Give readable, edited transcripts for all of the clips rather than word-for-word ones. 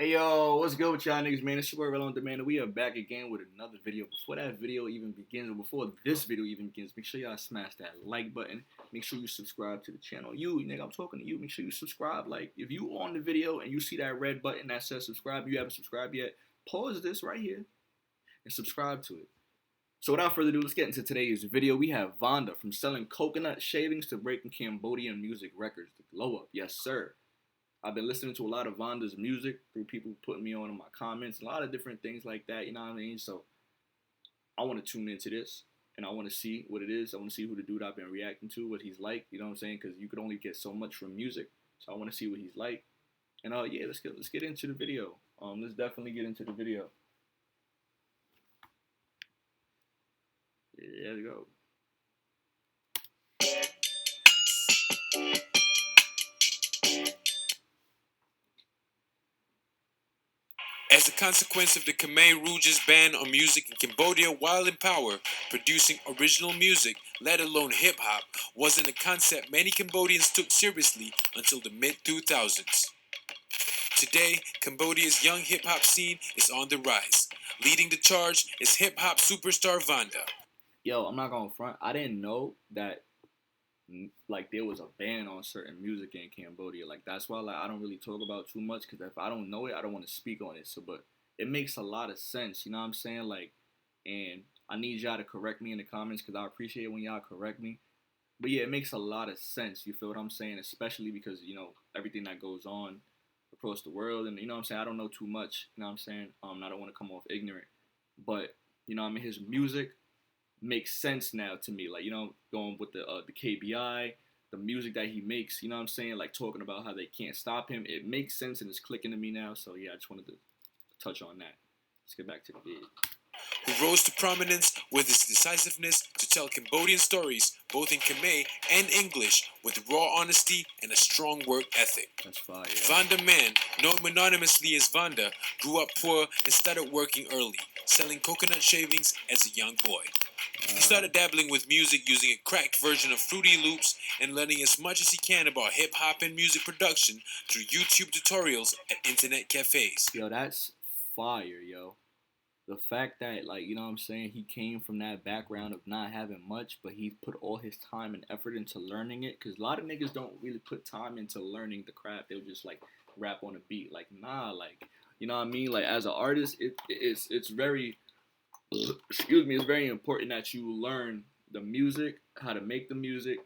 Hey yo, what's good with y'all niggas, man? It's your boy Real on Demand, and we are back again with another video. Before that video even begins, or before this video even begins, make sure y'all smash that like button. Make sure you subscribe to the channel. You, nigga, I'm talking to you. Make sure you subscribe. Like, if you on the video and you see that red button that says subscribe, you haven't subscribed yet, pause this right here and subscribe to it. So without further ado, let's get into today's video. We have VannDa, from selling coconut shavings to breaking Cambodian music records. The glow up, yes sir. I've been listening to a lot of VannDa's music through people putting me on in my comments, a lot of different things like that, you know what I mean? So I want to tune into this and I want to see what it is. I want to see who the dude I've been reacting to, what he's like, you know what I'm saying? Because you could only get so much from music. So I want to see what he's like. And yeah, let's get into the video. Let's definitely get into the video. Yeah, there we go. As a consequence of the Khmer Rouge's ban on music in Cambodia while in power, producing original music, let alone hip-hop, wasn't a concept many Cambodians took seriously until the mid-2000s. Today, Cambodia's young hip-hop scene is on the rise. Leading the charge is hip-hop superstar VannDa. Yo, I'm not gonna front. I didn't know that like there was a ban on certain music in Cambodia. Like that's why like I don't really talk about too much because if I don't know it, I don't want to speak on it. So, but it makes a lot of sense. You know what I'm saying? Like, and I need y'all to correct me in the comments because I appreciate when y'all correct me. But yeah, it makes a lot of sense. You feel what I'm saying? Especially because everything that goes on across the world, and you know what I'm saying. I don't know too much. You know what I'm saying? I don't want to come off ignorant, but I mean his music makes sense now to me. Like, going with the KBI, the music that he makes, you know what I'm saying? Like talking about how they can't stop him. It makes sense and it's clicking to me now. So yeah, I just wanted to touch on that. Let's get back to the vid. Who rose to prominence with his decisiveness to tell Cambodian stories both in Khmer and English with raw honesty and a strong work ethic. That's fire. VannDa Man, known anonymously as VannDa, grew up poor and started working early, selling coconut shavings as a young boy. He started dabbling with music using a cracked version of Fruity Loops and learning as much as he can about hip-hop and music production through YouTube tutorials at internet cafes. Yo, that's fire, yo. The fact that, like, you know what I'm saying, he came from that background of not having much, but he put all his time and effort into learning it. Because a lot of niggas don't really put time into learning the craft. They'll just, like, rap on a beat. Like, nah, like, you know what I mean? Like, as an artist, it's very, excuse me, it's very important that you learn the music, how to make the music,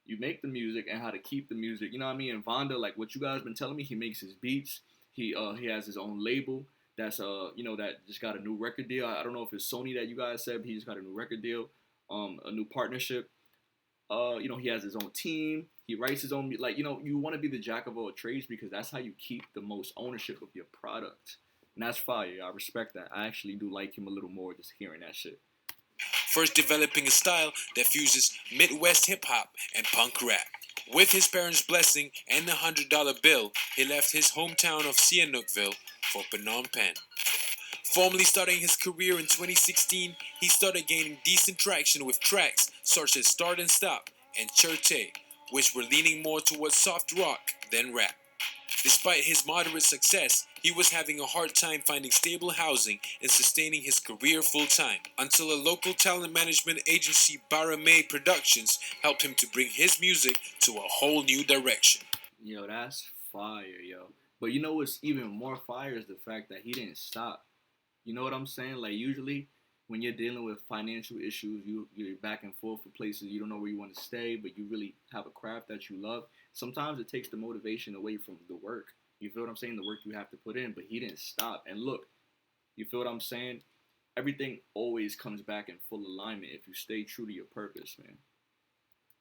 you make the music, and how to keep the music. You know what I mean? And VannDa, like what you guys been telling me, he makes his beats. He has his own label. That's that just got a new record deal. I don't know if it's Sony that you guys said, but he just got a new record deal, a new partnership. He has his own team. He writes his own, like, you want to be the jack of all trades because that's how you keep the most ownership of your product. And that's fire. I respect that. I actually do like him a little more just hearing that shit. First developing a style that fuses Midwest hip-hop and punk rap. With his parents' blessing and the $100 bill, he left his hometown of Sihanoukville for Phnom Penh. Formally starting his career in 2016, he started gaining decent traction with tracks such as Start and Stop and Cherte, which were leaning more towards soft rock than rap. Despite his moderate success, he was having a hard time finding stable housing and sustaining his career full-time, until a local talent management agency, Baramay Productions, helped him to bring his music to a whole new direction. Yo, that's fire, yo. But you know what's even more fire is the fact that he didn't stop. You know what I'm saying? Like, usually when you're dealing with financial issues, you're back and forth for places, you don't know where you want to stay, but you really have a craft that you love. Sometimes it takes the motivation away from the work. You feel what I'm saying? The work you have to put in, but he didn't stop. And look, you feel what I'm saying? Everything always comes back in full alignment if you stay true to your purpose, man.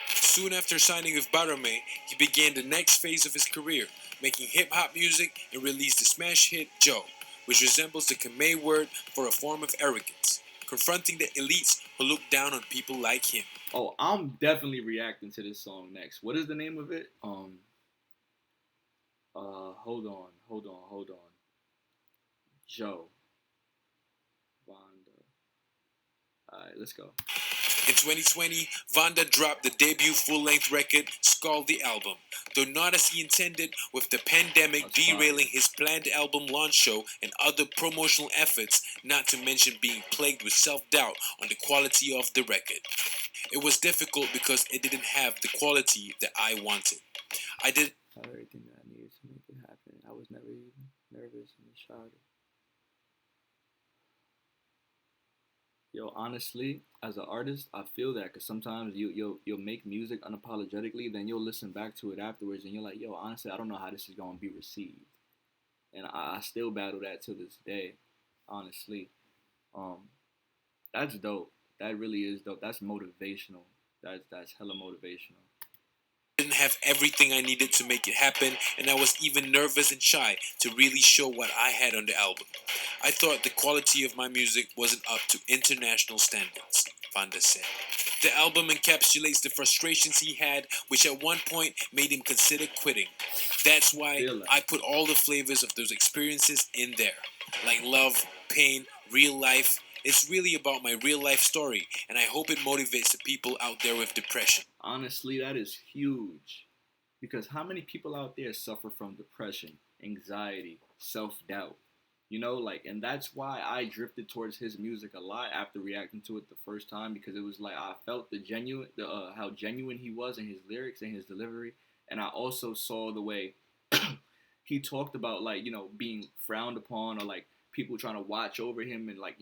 Soon after signing with Baramay, he began the next phase of his career, making hip-hop music, and released the smash hit Joe, which resembles the Khmer word for a form of arrogance, confronting the elites who look down on people like him. Oh, I'm definitely reacting to this song next. What is the name of it? Hold on. Joe. VannDa. Alright, let's go. In 2020, VannDa dropped the debut full-length record, Skull the Album, though not as he intended, with the pandemic derailing his planned album launch show and other promotional efforts, not to mention being plagued with self-doubt on the quality of the record. It was difficult because it didn't have the quality that I wanted. I did everything that I needed to make it happen. I was never even nervous and shy. Yo, honestly, as an artist, I feel that because sometimes you'll make music unapologetically, then you'll listen back to it afterwards, and you're like, yo, honestly, I don't know how this is gonna be received, and I still battle that to this day. Honestly, um, that's dope. That really is dope. That's motivational. That's hella motivational. didn't have everything I needed to make it happen, and I was even nervous and shy to really show what I had on the album. I thought the quality of my music wasn't up to international standards, VannDa said. The album encapsulates the frustrations he had, which at one point made him consider quitting. That's why I put all the flavors of those experiences in there, like love, pain, real life. It's really about my real life story, and I hope it motivates the people out there with depression. Honestly, that is huge. Because how many people out there suffer from depression, anxiety, self doubt? You know, like, and that's why I drifted towards his music a lot after reacting to it the first time because it was like I felt how genuine he was in his lyrics and his delivery, and I also saw the way he talked about like being frowned upon or like people trying to watch over him and like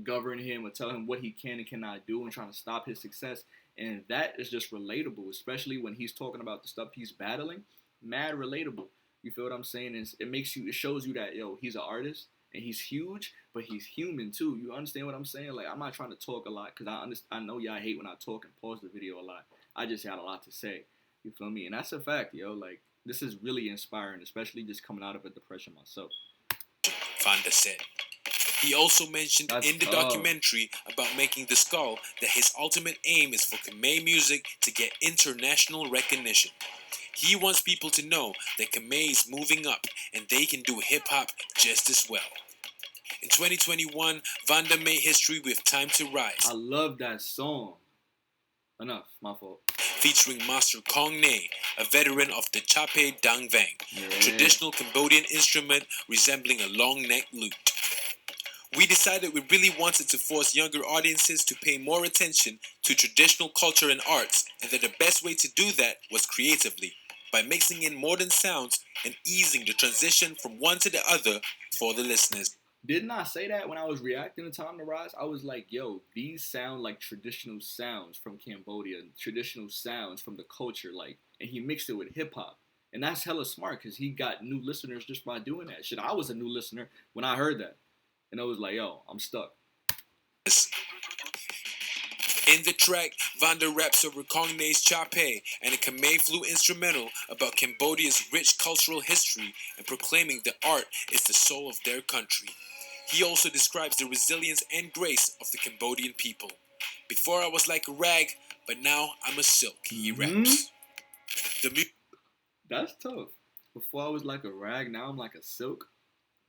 govern him or tell him what he can and cannot do and trying to stop his success. And that is just relatable, especially when he's talking about the stuff he's battling. Mad relatable. You feel what I'm saying? It shows you that he's an artist and he's huge, but he's human too. You understand what I'm saying? Like I'm not trying to talk a lot because I know y'all hate when I talk and pause the video a lot. I just had a lot to say. You feel me? And that's a fact, yo. Like this is really inspiring, especially just coming out of a depression myself. VannDa said. He also mentioned in the documentary about making the skull that his ultimate aim is for Khmer music to get international recognition. He wants people to know that Khmer is moving up and they can do hip-hop just as well. In 2021, VannDa made history with Time to Rise. I love that song. Enough, my fault. Featuring Master Kong Ne, a veteran of the Chape Dang Vang, a traditional Cambodian instrument resembling a long-necked lute. We decided we really wanted to force younger audiences to pay more attention to traditional culture and arts, and that the best way to do that was creatively, by mixing in modern sounds and easing the transition from one to the other for the listeners. Didn't I say that when I was reacting to Time to Rise? I was like, yo, these sound like traditional sounds from Cambodia, traditional sounds from the culture, like, and he mixed it with hip hop. And that's hella smart because he got new listeners just by doing that shit. I was a new listener when I heard that. And I was like, yo, I'm stuck. In the track, VannDa raps over Kong Ne's Chape and a Khmer flute instrumental about Cambodia's rich cultural history and proclaiming that art is the soul of their country. He also describes the resilience and grace of the Cambodian people. Before I was like a rag, but now I'm a silk, he raps. That's tough. Before I was like a rag, now I'm like a silk.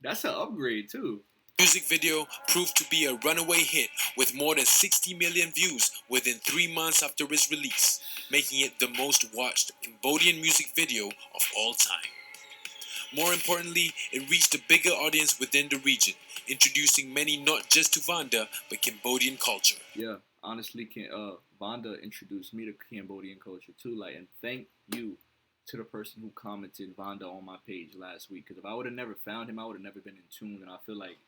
That's an upgrade too. Music video proved to be a runaway hit with more than 60 million views within 3 months after its release, making it the most watched Cambodian music video of all time. More importantly, it reached a bigger audience within the region, introducing many not just to VannDa, but Cambodian culture. Yeah, honestly, VannDa introduced me to Cambodian culture too. Like, and thank you to the person who commented VannDa on my page last week. Because if I would have never found him, I would have never been in tune. And I feel like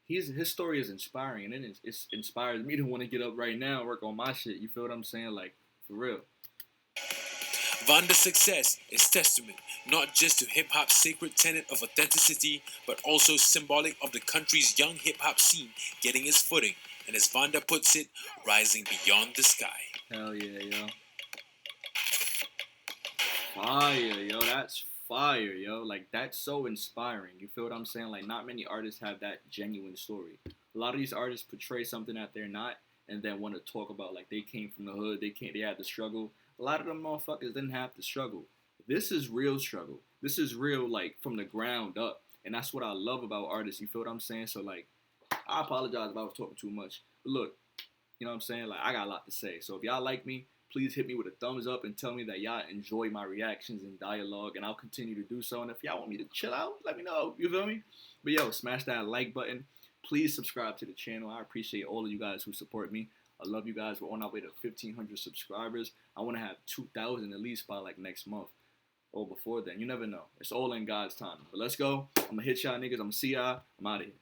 his story is inspiring, and it inspires me to want to get up right now and work on my shit. You feel what I'm saying? Like, for real. VannDa's success is testament not just to hip-hop's sacred tenet of authenticity, but also symbolic of the country's young hip-hop scene getting its footing, and as VannDa puts it, rising beyond the sky. Hell yeah, yo. Fire, yo. That's fire, yo. Like, that's so inspiring. You feel what I'm saying? Like, not many artists have that genuine story. A lot of these artists portray something that they're not and then want to talk about, like, they came from the hood, they had the struggle. A lot of them motherfuckers didn't have to struggle. This is real struggle. This is real, like, from the ground up. And that's what I love about artists. You feel what I'm saying? So, like, I apologize if I was talking too much. But look, You know what I'm saying? Like, I got a lot to say. So if y'all like me, please hit me with a thumbs up and tell me that y'all enjoy my reactions and dialogue, and I'll continue to do so. And if y'all want me to chill out, let me know. You feel me? But yo, smash that like button. Please subscribe to the channel. I appreciate all of you guys who support me. I love you guys. We're on our way to 1,500 subscribers. I want to have 2,000 at least by like next month or before then. You never know. It's all in God's time. But let's go. I'm going to hit y'all niggas. I'm going to see y'all. I'm out of here.